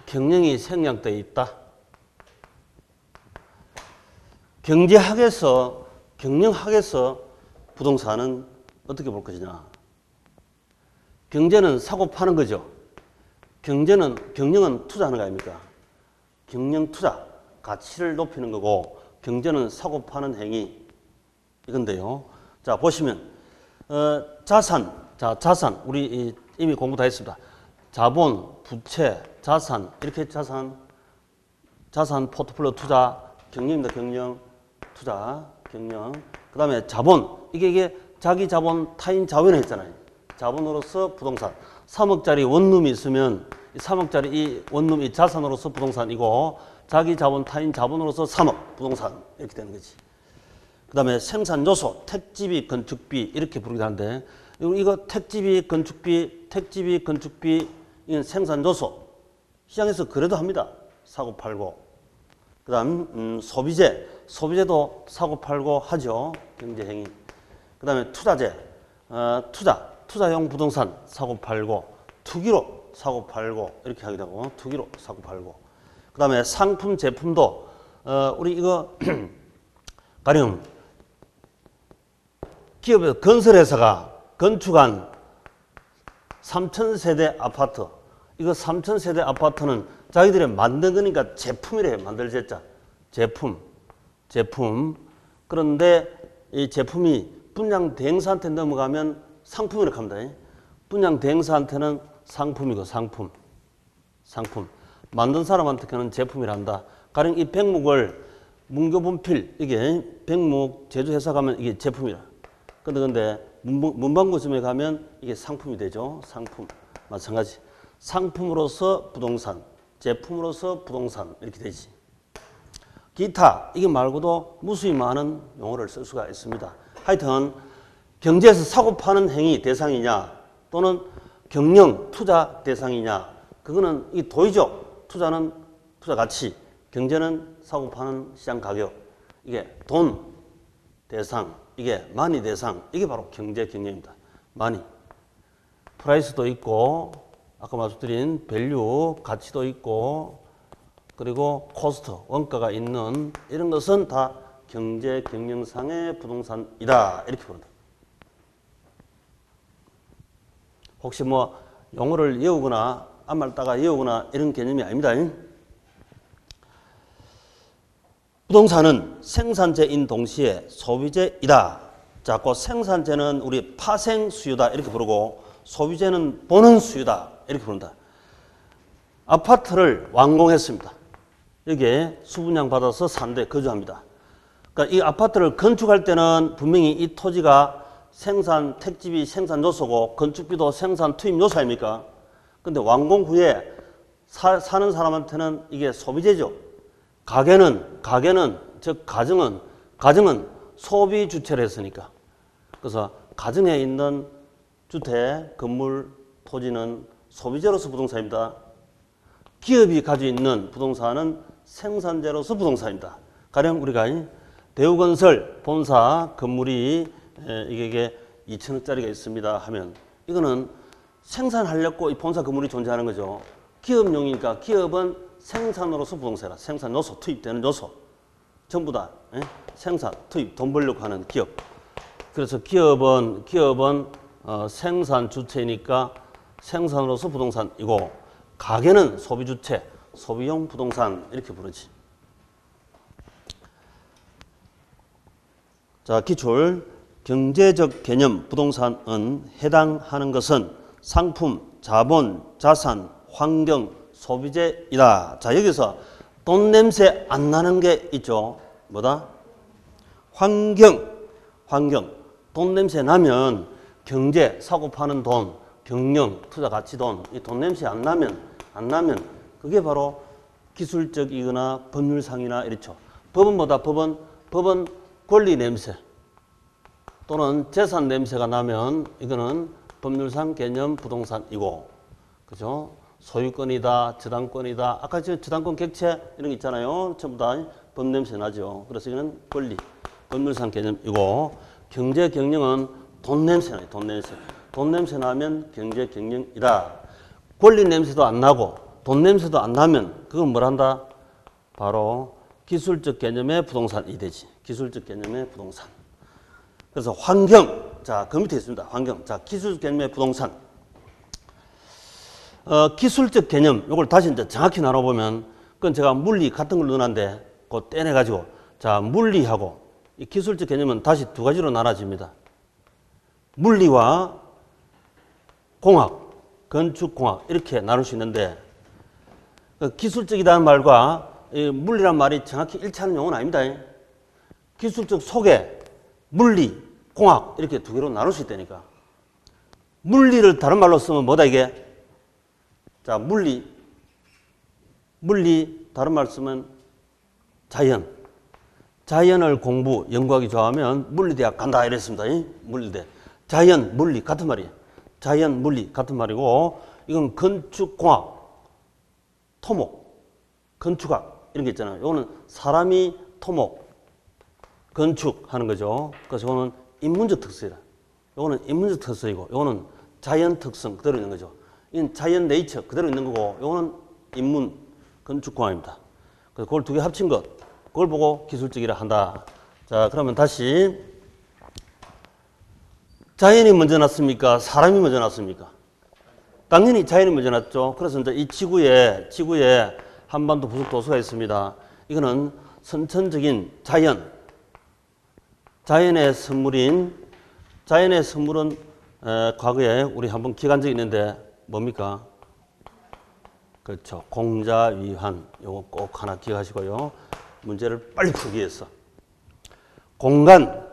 경영이 생략되어 있다. 경영학에서 부동산은 어떻게 볼 것이냐. 경제는 사고 파는 거죠. 경영은 투자하는 거 아닙니까? 경영 투자, 가치를 높이는 거고, 경제는 사고 파는 행위, 이건데요. 자, 보시면, 자산, 우리 이미 공부 다 했습니다. 자본, 부채, 자산, 이렇게 자산 포트폴리오 투자, 경영입니다. 경영, 투자, 경영. 그 다음에 자본, 이게 자기 자본, 타인 자본을 했잖아요. 자본으로서 부동산. 3억짜리 원룸이 있으면 3억짜리 이 원룸이 자산으로서 부동산이고 자기 자본, 타인 자본으로서 3억 부동산 이렇게 되는 거지. 그 다음에 생산 요소, 택지비, 건축비 이렇게 부르기도 하는데 이거 택지비, 건축비 이건 생산 요소. 시장에서 그래도 합니다. 사고 팔고. 그 다음 소비재도 사고 팔고 하죠. 경제행위. 그 다음에 투자재, 투자용 부동산 사고 팔고 투기로 사고 팔고 이렇게 하게 되고 투기로 사고 팔고 그 다음에 상품 제품도 우리 이거 가령 기업에서 건설회사가 건축한 3,000세대 아파트 이거 3,000세대 아파트는 자기들이 만든 거니까 제품이래. 만들었자 제품 그런데 이 제품이 분양 대행사한테 넘어가면 상품이라고 합니다. 분양 대행사한테는 상품이고 상품. 만든 사람한테는 제품이란다. 가령 이 백목을 문교분필 이게 백목 제조회사 가면 이게 제품이라. 근데 문방구점에 가면 이게 상품이 되죠. 상품. 마찬가지. 상품으로서 부동산, 제품으로서 부동산 이렇게 되지. 기타 이게 말고도 무수히 많은 용어를 쓸 수가 있습니다. 하여튼 경제에서 사고 파는 행위 대상이냐 또는 경영 투자 대상이냐 그거는 이 도의적 투자는 투자 가치, 경제는 사고 파는 시장 가격, 이게 돈 대상, 이게 마니 대상, 이게 바로 경제 경영입니다. 마니. 프라이스도 있고 아까 말씀드린 밸류 가치도 있고 그리고 코스트 원가가 있는 이런 것은 다 경제 경영상의 부동산이다 이렇게 부른다. 혹시 뭐 용어를 외우거나 앞말 따가 외우거나 이런 개념이 아닙니다. 부동산은 생산재인 동시에 소비재이다. 자, 그 생산재는 우리 파생 수요다 이렇게 부르고 소비재는 보는 수요다 이렇게 부른다. 아파트를 완공했습니다. 여기에 수분양 받아서 산데 거주합니다. 그러니까 이 아파트를 건축할 때는 분명히 이 토지가 생산 택지비 생산 요소고 건축비도 생산 투입 요소 아닙니까? 근데 완공 후에 사는 사람한테는 이게 소비재죠. 가게는 즉 가정은 소비 주체를 했으니까. 그래서 가정에 있는 주택, 건물, 토지는 소비재로서 부동산입니다. 기업이 가지고 있는 부동산은 생산재로서 부동산입니다. 가령 우리가 대우건설 본사 건물이 이게 2천억짜리가 있습니다 하면 이거는 생산하려고 이 본사 건물이 존재하는 거죠. 기업용이니까 기업은 생산으로서 부동산이라 생산 요소, 투입되는 요소 전부 다 생산, 투입, 돈 벌려고 하는 기업. 그래서 기업은 생산 주체니까 생산으로서 부동산이고 가게는 소비 주체, 소비용 부동산 이렇게 부르지. 자, 기출. 경제적 개념 부동산은 해당하는 것은 상품, 자본, 자산, 환경, 소비재이다. 자, 여기서 돈 냄새 안 나는 게 있죠. 뭐다? 환경. 돈 냄새 나면 경제, 사고 파는 돈, 경영, 투자 가치 돈, 이 돈 냄새 안 나면 그게 바로 기술적이거나 법률상이나 이렇죠. 법은 뭐다? 법은 권리 냄새 또는 재산 냄새가 나면 이거는 법률상 개념 부동산이고, 그죠? 소유권이다, 저당권이다. 아까 저 저당권 객체 이런 거 있잖아요. 전부 다 법 냄새 나죠. 그래서 이거는 권리, 법률상 개념이고, 경제 경영은 돈 냄새 나요. 돈 냄새 나면 경제 경영이다. 권리 냄새도 안 나고 돈 냄새도 안 나면 그건 뭘 한다? 바로 기술적 개념의 부동산이 되지. 기술적 개념의 부동산. 그래서 환경. 자, 그 밑에 있습니다. 환경. 자, 기술적 개념의 부동산. 기술적 개념. 이걸 다시 이제 정확히 나눠보면 그건 제가 물리 같은 걸 넣어놨는데 그거 떼내가지고 자, 물리하고 이 기술적 개념은 다시 두 가지로 나눠집니다. 물리와 공학, 건축공학 이렇게 나눌 수 있는데 기술적이라는 말과 물리란 말이 정확히 일치하는 용어는 아닙니다. 기술적 속에 물리, 공학 이렇게 두 개로 나눌 수 있다니까. 물리를 다른 말로 쓰면 뭐다 이게? 자, 물리 다른 말 쓰면 자연을 공부, 연구하기 좋아하면 물리대학 간다 이랬습니다. 물리대. 자연, 물리 같은 말이에요. 자연, 물리 같은 말이고, 이건 건축공학, 토목, 건축학 이런 게 있잖아요. 이거는 사람이 토목, 건축하는 거죠. 그래서 이거는 인문적 특성이다. 이거는 인문적 특성이고, 이거는 자연 특성 그대로 있는 거죠. 이건 자연 네이처 그대로 있는 거고, 이거는 인문 건축공학입니다. 그래서 그걸 두 개 합친 것, 그걸 보고 기술적이라 한다. 자, 그러면 다시 자연이 먼저 났습니까? 사람이 먼저 났습니까? 당연히 자연이 먼저 났죠. 그래서 이제 이 지구에 한반도 부속도서가 있습니다. 이거는 선천적인 자연의 선물은 과거에 우리 한번 기간 적이 있는데 뭡니까? 그렇죠. 공자위환. 요거 꼭 하나 기억하시고요. 문제를 빨리 풀기 위해서. 공간,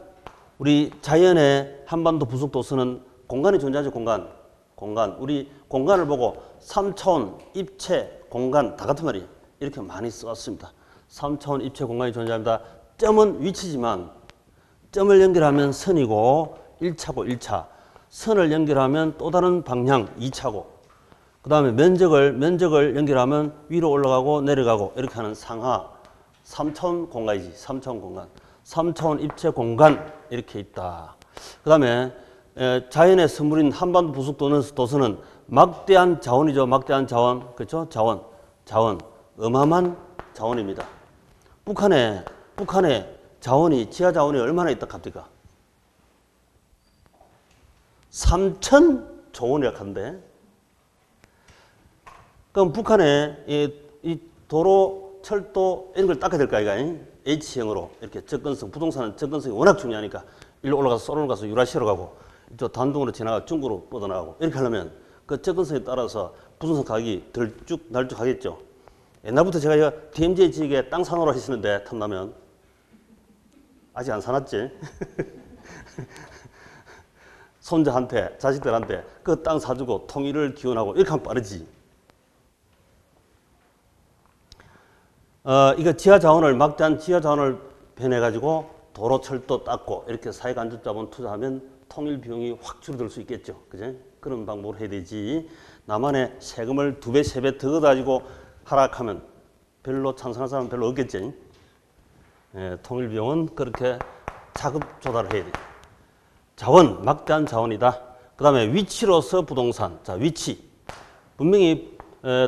우리 자연의 한반도 부속도서는 공간이 존재하죠. 공간. 우리 공간을 보고 3차원, 입체, 공간 다 같은 말이에요. 이렇게 많이 써왔습니다. 3차원 입체 공간이 존재합니다. 점은 위치지만 점을 연결하면 선이고 1차고 1차. 선을 연결하면 또 다른 방향 2차고. 그 다음에 면적을 연결하면 위로 올라가고 내려가고 이렇게 하는 상하 3차원 공간이지. 3차원 공간. 3차원 입체 공간 이렇게 있다. 그 다음에 자연의 선물인 한반도 부속도서는 막대한 자원이죠. 막대한 자원. 그렇죠? 자원. 어마어마한 자원입니다. 북한에 자원이, 지하 자원이 얼마나 있다 갑니까? 3,000조 원이라고 하는데. 그럼 북한에 이 도로, 철도 이런 걸 닦아야 될까, 이거? H형으로 이렇게 접근성, 부동산은 접근성이 워낙 중요하니까 일로 올라가서 솔로 가서 유라시아로 가고 저 단둥으로 지나가 중국으로 뻗어나가고 이렇게 하려면 그 접근성에 따라서 부동산 가격이 날쭉하겠죠. 옛날부터 제가 이거 DMZ 지역에 땅 사놓으라 했었는데 탐나면 아직 안 사놨지. 손자한테, 자식들한테 그 땅 사주고 통일을 기원하고 이렇게 하면 빠르지. 이거 막대한 지하 자원을 변해가지고 도로, 철도 닦고 이렇게 사회간접자본 투자하면 통일 비용이 확 줄어들 수 있겠죠. 그죠? 그런 방법을 해야 되지. 남한에 세금을 2배, 3배 더 가지고 하락하면 별로 찬성할 사람은 별로 없겠지. 통일 비용은 그렇게 자급 조달을 해야 돼. 자원, 막대한 자원이다. 그 다음에 위치로서 부동산. 자, 위치. 분명히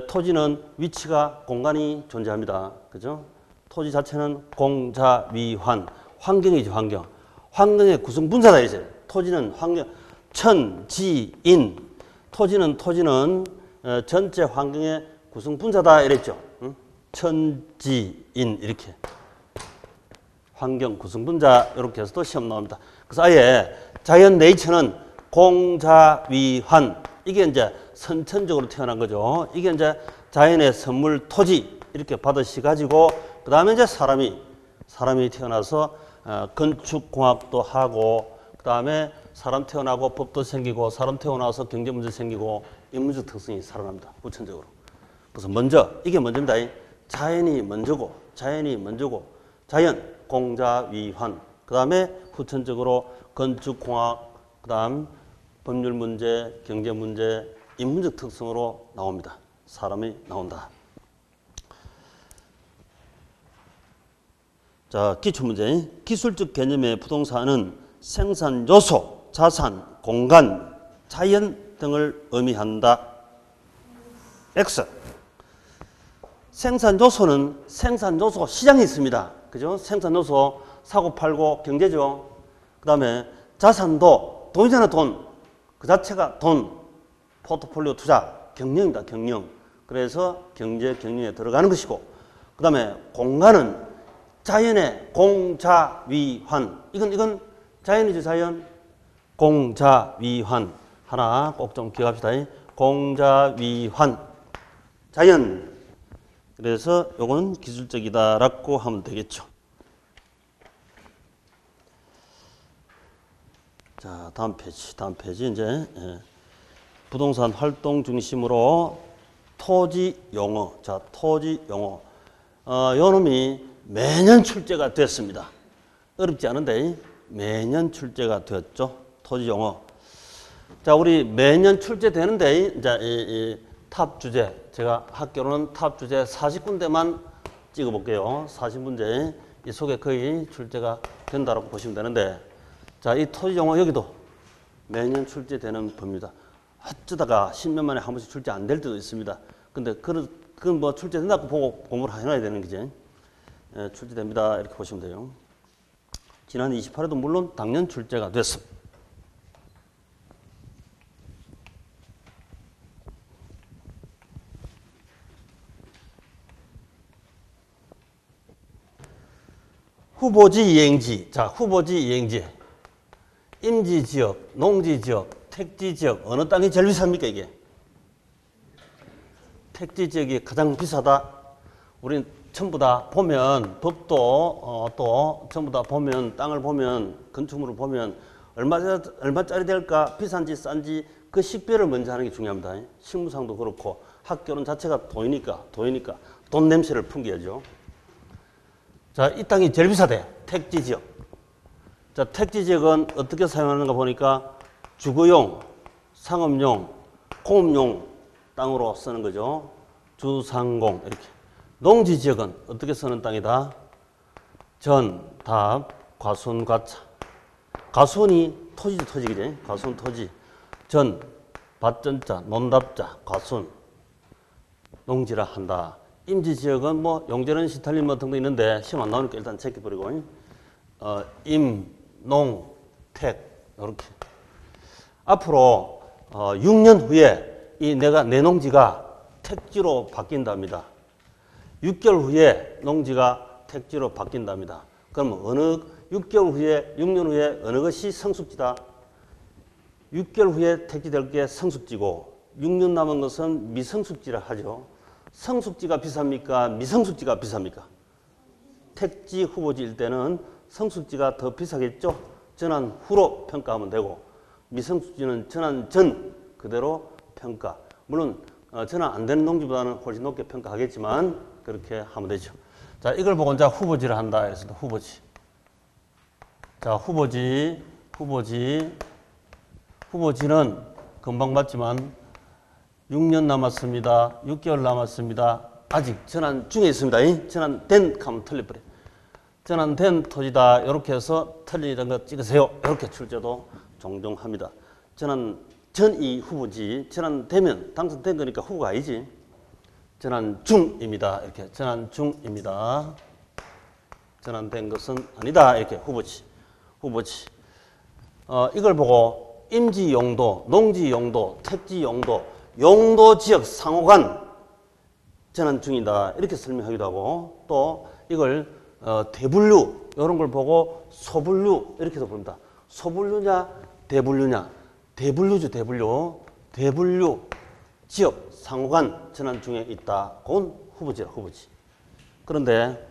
토지는 위치가 공간이 존재합니다. 그죠? 토지 자체는 공자위환. 환경이죠, 환경. 환경의 구성분자다, 이제. 토지는 환경, 천지인. 토지는 전체 환경의 구성분자다, 이랬죠. 응? 천지인, 이렇게. 환경 구성분자, 이렇게 해서도 시험 나옵니다. 그래서 아예 자연 네이처는 공자위환. 이게 이제 선천적으로 태어난 거죠. 이게 이제 자연의 선물 토지 이렇게 받으셔가지고 그 다음에 이제 사람이 태어나서 건축공학도 하고 그 다음에 사람 태어나고 법도 생기고 사람 태어나서 경제문제 생기고 인문적 특성이 살아납니다. 후천적으로. 그래서 이게 먼저입니다. 자연이 먼저고 자연 공자위환 그 다음에 후천적으로 건축공학 그 다음 법률문제, 경제문제, 인문적 특성으로 나옵니다. 사람이 나온다. 자, 기출문제. 기술적 개념의 부동산은 생산 요소, 자산, 공간, 자연 등을 의미한다. X. 생산 요소는 시장이 있습니다. 그죠? 생산 요소, 사고 팔고 경제죠. 그 다음에 자산도 돈이잖아, 돈. 그 자체가 돈, 포트폴리오 투자, 경영이다, 경영. 그래서 경제, 경영에 들어가는 것이고, 그 다음에 공간은 자연의 공자위환. 이건 자연이죠, 자연. 공자위환. 하나 꼭 좀 기억합시다. 공자위환. 자연. 그래서 요건 기술적이다라고 하면 되겠죠. 자, 다음 페이지 이제 부동산 활동 중심으로 토지 용어. 자, 토지 용어. 요 놈이 매년 출제가 됐습니다. 어렵지 않은데 매년 출제가 되었죠. 토지 용어. 자, 우리 매년 출제되는데 이제 이 탑 주제. 제가 학교로는 탑 주제 40군데만 찍어 볼게요. 40문제. 이 속에 거의 출제가 된다고 보시면 되는데, 자, 이 토지 용어 여기도 매년 출제되는 법입니다. 어쩌다가 10년 만에 한 번씩 출제 안 될 때도 있습니다. 근데 그건 뭐 출제된다고 보고 공부를 해놔야 되는 거지. 출제됩니다. 이렇게 보시면 돼요. 지난 28회도 물론 당년 출제가 됐습니다. 후보지 이행지. 자, 후보지 이행지. 임지지역, 농지지역, 택지지역 어느 땅이 제일 비쌉니까 이게? 택지지역이 가장 비싸다. 우린 전부 다 보면 법도 또 전부 다 보면 땅을 보면 건축물을 보면 얼마짜리 될까 비싼지 싼지 그 식별을 먼저 하는 게 중요합니다. 실무상도 그렇고 학교는 자체가 돈이니까 돈 냄새를 풍겨야죠. 자, 이 땅이 제일 비싸대. 택지 지역. 자, 택지 지역은 어떻게 사용하는가 보니까 주거용, 상업용, 공업용 땅으로 쓰는 거죠. 주상공 이렇게. 농지 지역은 어떻게 쓰는 땅이다? 전, 답, 과수원, 과차. 과수원이 토지죠, 토지기지. 과수원 토지. 전, 밭전자, 논답자, 과수원. 농지라 한다. 임지 지역은 뭐 용재는 시탈림 같은 거 있는데 시험 안 나오니까 일단 제껴버리고 임, 농, 택 이렇게. 앞으로 6년 후에 내 농지가 택지로 바뀐답니다. 6개월 후에 농지가 택지로 바뀐답니다. 그럼 6개월 후에 6년 후에 어느 것이 성숙지다? 6개월 후에 택지될 게 성숙지고 6년 남은 것은 미성숙지라 하죠. 성숙지가 비쌉니까? 미성숙지가 비쌉니까? 택지 후보지일 때는 성숙지가 더 비싸겠죠. 전환 후로 평가하면 되고 미성숙지는 전환 전 그대로 평가. 물론 전환 안 되는 농지보다는 훨씬 높게 평가하겠지만 그렇게 하면 되죠. 자, 이걸 보고 이제 후보지를 한다 해서 후보지. 자, 후보지는 금방 봤지만 6년 남았습니다. 6개월 남았습니다. 아직 전환 중에 있습니다. 전환된 하면 틀려버려요. 전환된 토지다. 이렇게 해서 틀리는 거 찍으세요. 이렇게 출제도 종종 합니다. 전환 전이 후보지. 전환되면 당선된 거니까 후보가 아니지. 전환 중입니다. 이렇게 전환 중입니다. 전환된 것은 아니다. 이렇게 후보지. 이걸 보고 임지 용도, 농지 용도, 택지 용도, 용도 지역 상호간 전환 중이다. 이렇게 설명하기도 하고 또 이걸 대분류 이런 걸 보고 소분류 이렇게도 부릅니다. 소분류냐 대분류냐. 대분류죠. 대분류 지역 상호간 전환 중에 있다. 그건 후보지라 후보지. 그런데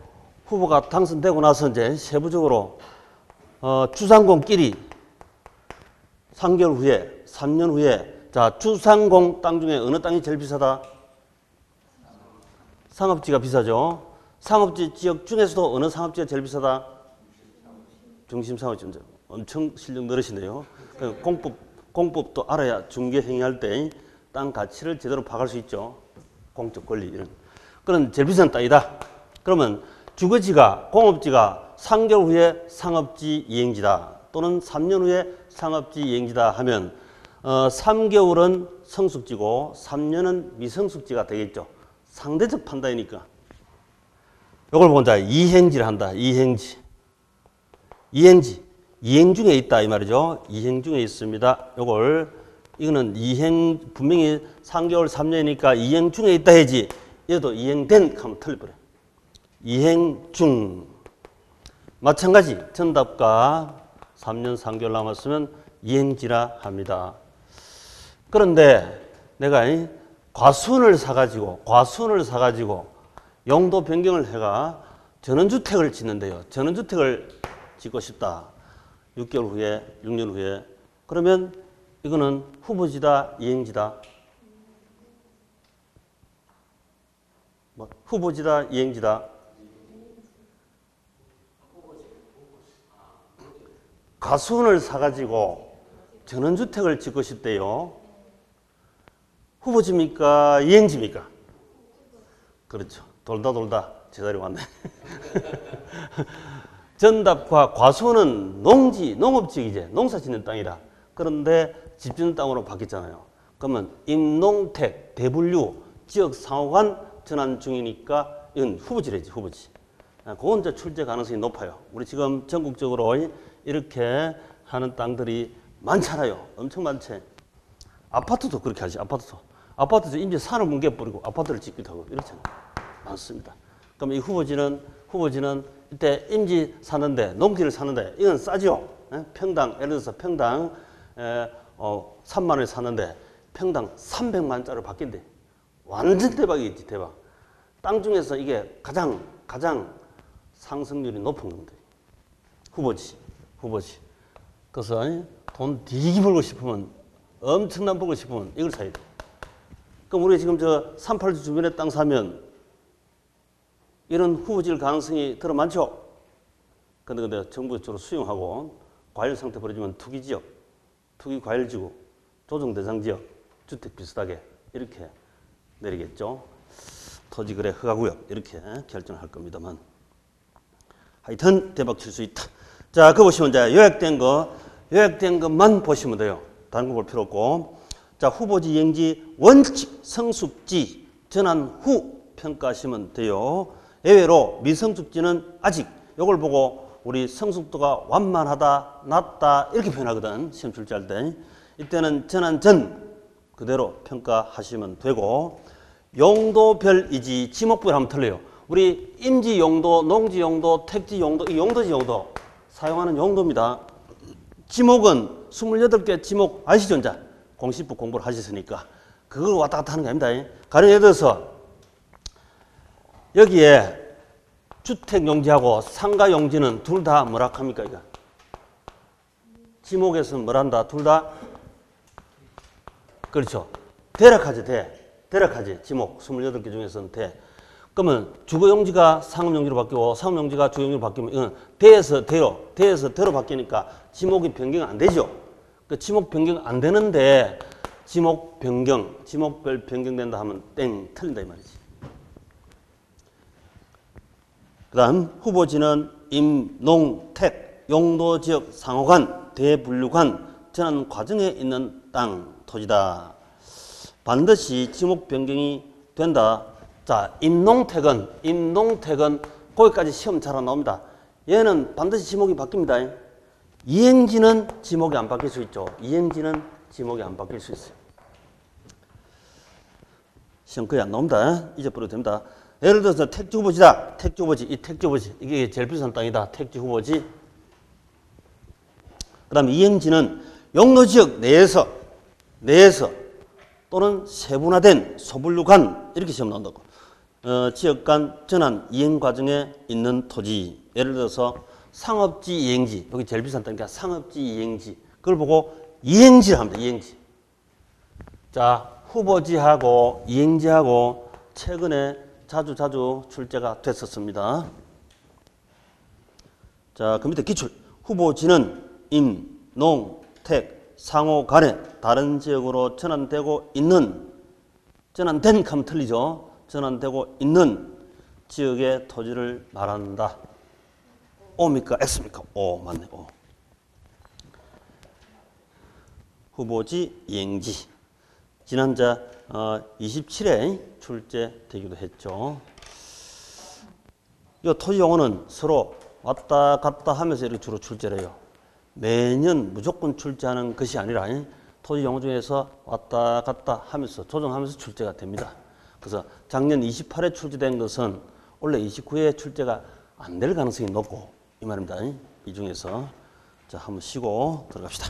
후보가 당선되고 나서 이제 세부적으로 주상공끼리 3개월 후에 3년 후에 자, 주상공 땅 중에 어느 땅이 제일 비싸다? 상업지가 비싸죠. 상업지 지역 중에서도 어느 상업지가 제일 비싸다? 중심 상업지. 엄청 실력 늘으시네요. 공법도 알아야 중개 행위할 때 땅 가치를 제대로 파악할 수 있죠. 공적 권리 이런. 그런 제일 비싼 땅이다. 그러면 주거지가 공업지가 3개월 후에 상업지 이행지다. 또는 3년 후에 상업지 이행지다 하면 3개월은 성숙지고 3년은 미성숙지가 되겠죠. 상대적 판단이니까. 이걸 보자. 이행지를 한다. 이행지. 이행 중에 있다 이 말이죠. 이행 중에 있습니다. 이거는 이행 분명히 3개월 3년이니까 이행 중에 있다 해야지. 얘도 이행된 하면 틀려버려. 이행 중. 마찬가지 정답과 3년 3개월 남았으면 이행지라 합니다. 그런데 내가 과수원을 사가지고 용도 변경을 해가 전원주택을 짓는데요. 전원주택을 짓고 싶다. 6개월 후에 6년 후에 그러면 이거는 후보지다 이행지다. 후보지다 이행지다. 과수원을 사가지고 전원주택을 짓고 싶대요. 후보지입니까? 이행지입니까? 그렇죠. 돌다 제자리 왔네. 전답과 과수원은 농업지역이지. 농사 짓는 땅이라. 그런데 집 짓는 땅으로 바뀌었잖아요. 그러면 임농택, 대분류, 지역 상호간 전환 중이니까 이건 후보지래지, 후보지. 그건 이제 출제 가능성이 높아요. 우리 지금 전국적으로 이렇게 하는 땅들이 많잖아요. 엄청 많지. 아파트도 그렇게 하지, 아파트도 임지 산을 뭉개버리고 아파트를 짓기도 하고 이렇잖아요. 많습니다. 그럼 이 후보지는 이때 임지 사는데, 농지를 사는데 이건 싸죠. 평당, 예를 들어서 평당 3만 원에 사는데 평당 300만 원짜리로 바뀐대. 완전 대박이겠지, 대박. 땅 중에서 이게 가장 상승률이 높은 겁니다. 후보지. 그래서 돈 되게 벌고 싶으면, 엄청난 벌고 싶으면 이걸 사야 돼. 그럼 우리 지금 저 380 주변에 땅 사면 이런 후보지일 가능성이 더 많죠? 근데 정부가 주로 수용하고 과열 상태 벌어지면 투기지역, 투기 과열지구, 조정대상지역, 주택 비슷하게 이렇게 내리겠죠. 토지거래 허가구역 이렇게 결정할 겁니다만 하여튼 대박 칠 수 있다. 자, 그거 보시면 이제 요약된 것만 보시면 돼요. 다른 거 볼 필요 없고. 자, 후보지 이행지 원칙 성숙지 전환 후 평가하시면 돼요. 예외로 미성숙지는 아직 이걸 보고 우리 성숙도가 완만하다, 낮다 이렇게 표현하거든. 시험 출제할 때. 이때는 전환 전 그대로 평가하시면 되고 용도별이지 지목별 하면 틀려요. 우리 임지 용도, 농지 용도, 택지 용도, 이 용도지 용도 사용하는 용도입니다. 지목은 28개 지목 아시죠? 이제 공시법 공부를 하셨으니까 그걸 왔다 갔다 하는 게 아닙니다. 가령 예를 들어서 여기에 주택 용지하고 상가 용지는 둘 다 뭐라 합니까? 이거? 지목에서는 뭐란다? 둘 다? 그렇죠. 대략하지, 대략하지. 지목 28개 중에서는 대. 그러면 주거용지가 상업용지로 바뀌고 상업용지가 주거용지로 바뀌면 이건 대에서 대로 바뀌니까 지목이 변경 안 되죠. 그 지목 변경 안 되는데 지목별 변경된다 하면 땡, 틀린다 이 말이지. 그 다음 후보지는 임, 농, 택, 용도지역 상호간, 대분류간, 전환 과정에 있는 땅, 토지다. 반드시 지목 변경이 된다. 자, 임농택은 거기까지 시험 잘 안 나옵니다. 얘는 반드시 지목이 바뀝니다. 이행지는 지목이 안 바뀔 수 있죠. 이행지는 지목이 안 바뀔 수 있어요. 시험 거의 안 나옵니다. 잊어버려도 됩니다. 예를 들어서 택지 후보지다. 택지 후보지. 이 택지 후보지. 이게 제일 비싼 땅이다. 택지 후보지. 그 다음에 이행지는 용도지역 내에서 또는 세분화된 소분류간 이렇게 시험 나온다고. 지역 간 전환 이행 과정에 있는 토지. 예를 들어서 상업지 이행지. 여기 제일 비싼 땅이니까 상업지 이행지. 그걸 보고 이행지를 합니다. 이행지. 자, 후보지하고 이행지하고 최근에 자주 출제가 됐었습니다. 자, 그 밑에 기출. 후보지는 임, 농, 택, 상호 간에 다른 지역으로 전환되고 있는, 전환된 하면 틀리죠. 전환되고 있는 지역의 토지를 말한다. O입니까? X입니까? O, 맞네. O. 후보지 이행지. 지난 27회 출제되기도 했죠. 이 토지 용어는 서로 왔다 갔다 하면서 이렇게 주로 출제를 해요. 매년 무조건 출제하는 것이 아니라 토지 용어 중에서 왔다 갔다 하면서 조정하면서 출제가 됩니다. 그래서 작년 28회 출제된 것은 원래 29회 출제가 안 될 가능성이 높고 이 말입니다. 이 중에서 자, 한번 쉬고 들어갑시다.